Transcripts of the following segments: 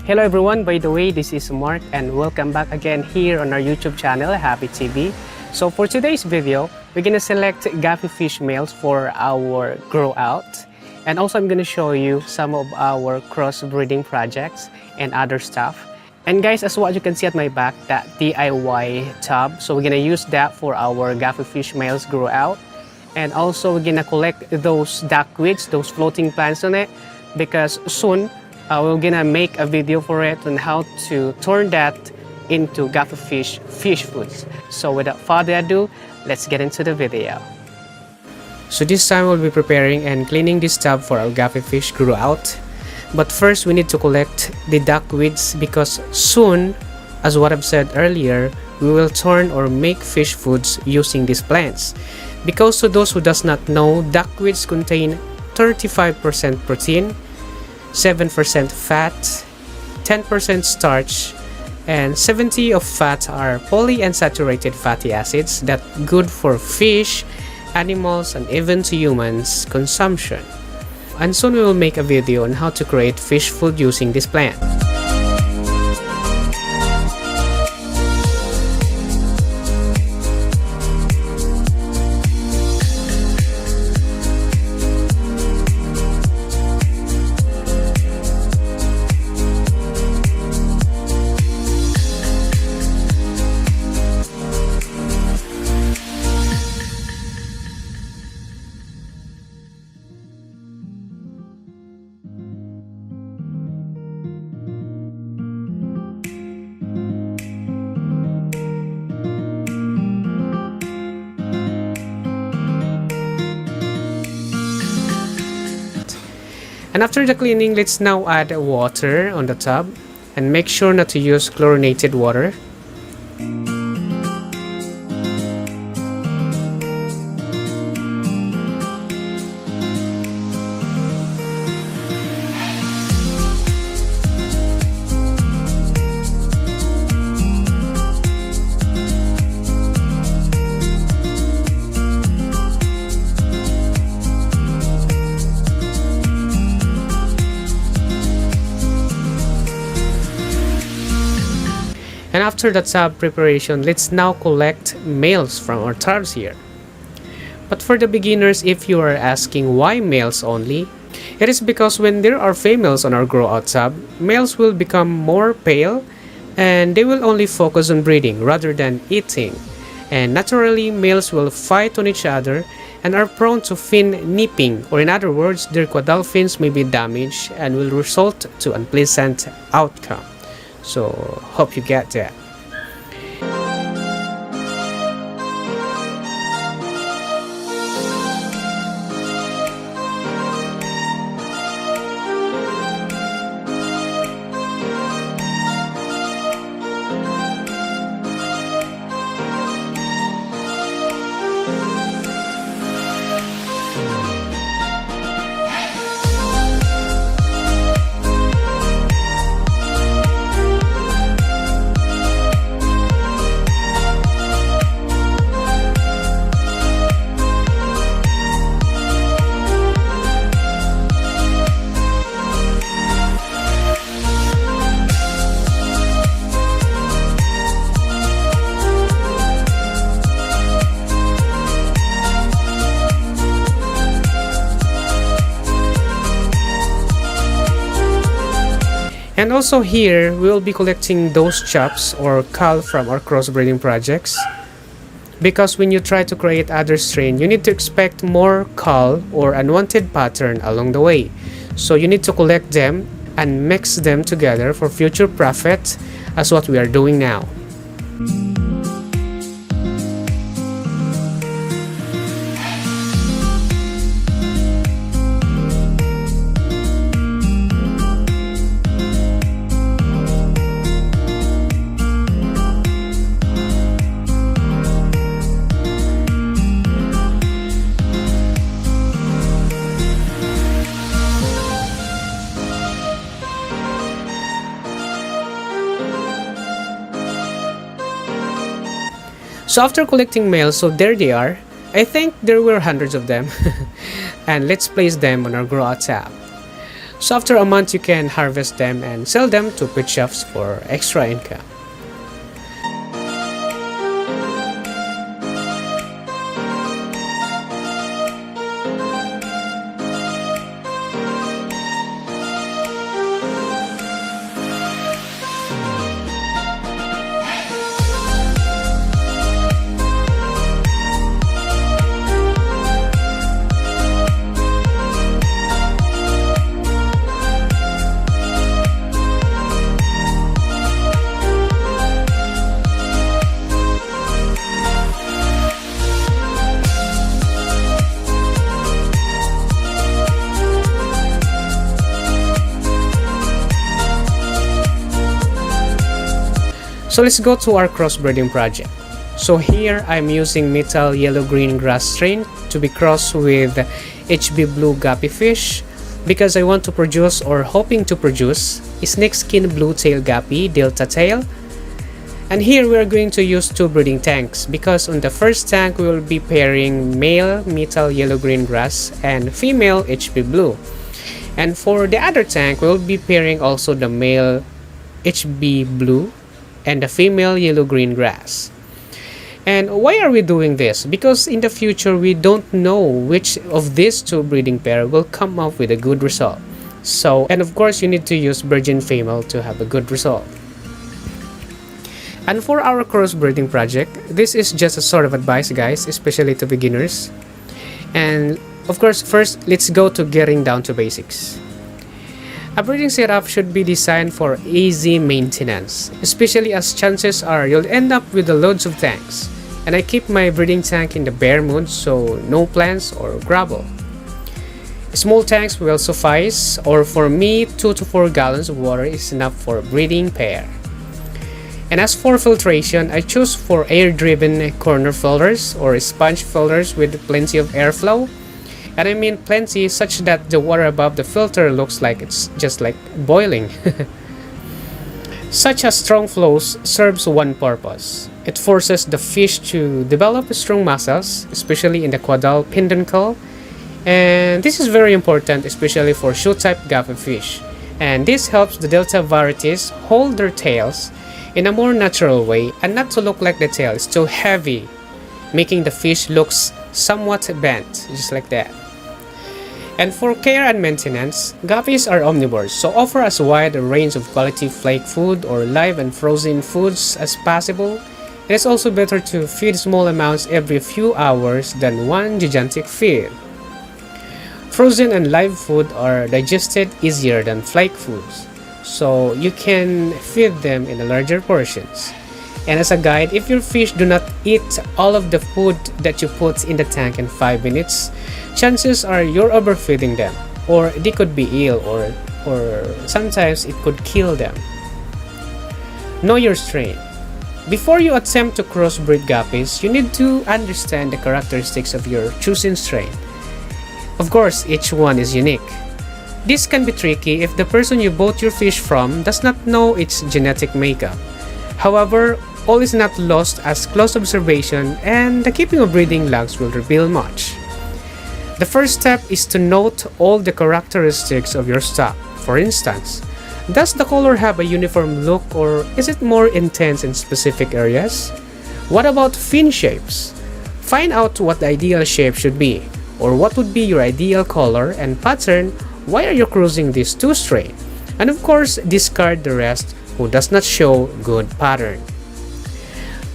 Hello everyone, by the way, this is Mark and welcome back again here on our YouTube channel, Happy TV. So for today's video, we're gonna select guppy fish males for our grow out. And also I'm gonna show you some of our crossbreeding projects and other stuff. And guys, as what you can see at my back, that DIY tub. So we're gonna use that for our guppy fish males grow out. And also we're gonna collect those duckweeds, those floating plants on it, because soon we're gonna make a video for it on how to turn that into guppy fish foods. So without further ado, let's get into the video. So this time we'll be preparing and cleaning this tub for our guppy fish grow out. But first we need to collect the duckweeds because soon, as what I've said earlier, we will turn or make fish foods using these plants. Because to those who does not know, duckweeds contain 35% protein, 7% fat, 10% starch, and 70% of fat are polyunsaturated fatty acids that good for fish, animals, and even to humans consumption. And soon we will make a video on how to create fish food using this plant. And after the cleaning, let's now add water on the tub and make sure not to use chlorinated water. And after the tub preparation, let's now collect males from our tubs here. But for the beginners, if you are asking why males only, it is because when there are females on our grow out tub, males will become more pale and they will only focus on breeding rather than eating. And naturally, males will fight on each other and are prone to fin nipping, or in other words, their caudal fins may be damaged and will result to unpleasant outcome. So hope you get that. And also here, we will be collecting those chops or cull from our crossbreeding projects. Because when you try to create other strain, you need to expect more cull or unwanted pattern along the way. So you need to collect them and mix them together for future profit, as what we are doing now. So after collecting males, so there they are. I think there were hundreds of them. And let's place them on our grow out tab. So after a month, you can harvest them and sell them to pet shops for extra income. So let's go to our crossbreeding project. So here I'm using metal yellow-green grass strain to be crossed with HB blue guppy fish because I want to produce, or hoping to produce, a snakeskin blue tail guppy delta tail. And here we are going to use 2 breeding tanks because on the first tank we will be pairing male metal yellow-green grass and female HB blue. And for the other tank we will be pairing also the male HB blue and the female yellow-green grass. And why are we doing this? Because in the future we don't know which of these 2 breeding pair will come up with a good result. So, and of course you need to use virgin female to have a good result. And for our crossbreeding project, this is just a sort of advice, guys, especially to beginners. And of course, first let's go to getting down to basics. A breeding setup should be designed for easy maintenance, especially as chances are you'll end up with loads of tanks. And I keep my breeding tank in the bare mode, so no plants or gravel. Small tanks will suffice, or for me 2 to 4 gallons of water is enough for a breeding pair. And as for filtration, I choose for air-driven corner filters or sponge filters with plenty of airflow. And I mean plenty such that the water above the filter looks like it's just like boiling. Such as strong flows serves one purpose. It forces the fish to develop strong muscles, especially in the caudal peduncle. And this is very important, especially for shoe-type guppy fish. And this helps the delta varieties hold their tails in a more natural way and not to look like the tail is too heavy, making the fish looks somewhat bent, just like that. And for care and maintenance, guppies are omnivores, so offer as wide a range of quality flake food or live and frozen foods as possible. It is also better to feed small amounts every few hours than one gigantic feed. Frozen and live food are digested easier than flake foods, so you can feed them in larger portions. And as a guide, if your fish do not eat all of the food that you put in the tank in 5 minutes, chances are you're overfeeding them, or they could be ill, or sometimes it could kill them. Know your strain. Before you attempt to crossbreed guppies, you need to understand the characteristics of your chosen strain. Of course, each one is unique. This can be tricky if the person you bought your fish from does not know its genetic makeup. However, all is not lost as close observation and the keeping of breeding logs will reveal much. The first step is to note all the characteristics of your stock. For instance, does the color have a uniform look, or is it more intense in specific areas? What about fin shapes? Find out what the ideal shape should be, or what would be your ideal color and pattern. Why are you cruising these 2 strain? And of course, discard the rest who does not show good pattern.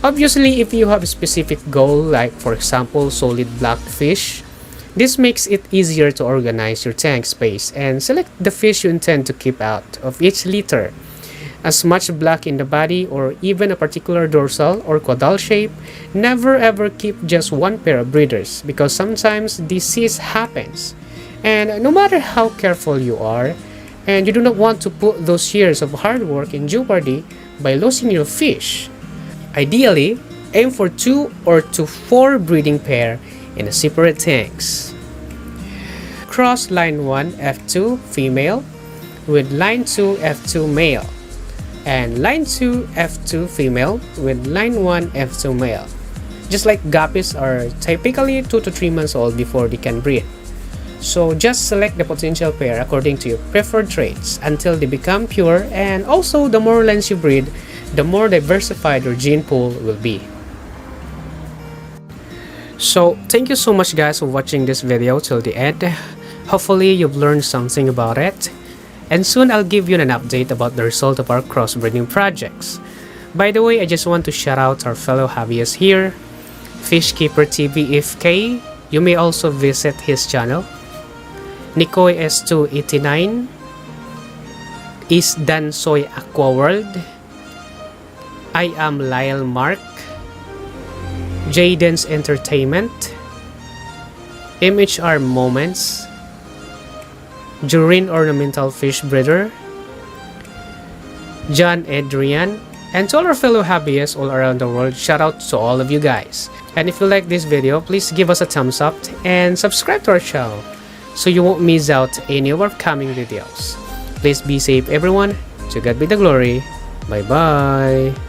Obviously, if you have a specific goal, like for example solid black fish, this makes it easier to organize your tank space and select the fish you intend to keep out of each litter. As much black in the body or even a particular dorsal or caudal shape, never ever keep just one pair of breeders because sometimes disease happens. And no matter how careful you are, and you do not want to put those years of hard work in jeopardy by losing your fish. Ideally, aim for 2 or to 4 breeding pair in separate tanks. Cross line 1 F2 female with line 2 F2 male and line 2 F2 female with line 1 F2 male. Just like guppies are typically 2 to 3 months old before they can breed. So just select the potential pair according to your preferred traits until they become pure, and also the more lines you breed, the more diversified your gene pool will be. So thank you so much guys for watching this video till the end. Hopefully you've learned something about it, and soon I'll give you an update about the result of our crossbreeding projects. By the way, I just want to shout out our fellow hobbyists here, Fishkeeper TV FK. You may also visit his channel. Nikoy S289, Is Dansoy Aqua World, I am Lyle Mark, Jaden's Entertainment, MHR Moments, Jurin Ornamental Fish Breeder, John Adrian, and to all our fellow hobbyists all around the world, shout out to all of you guys. And if you like this video, please give us a thumbs up and subscribe to our channel so you won't miss out any of our coming videos. Please be safe everyone. To God be the glory. Bye bye.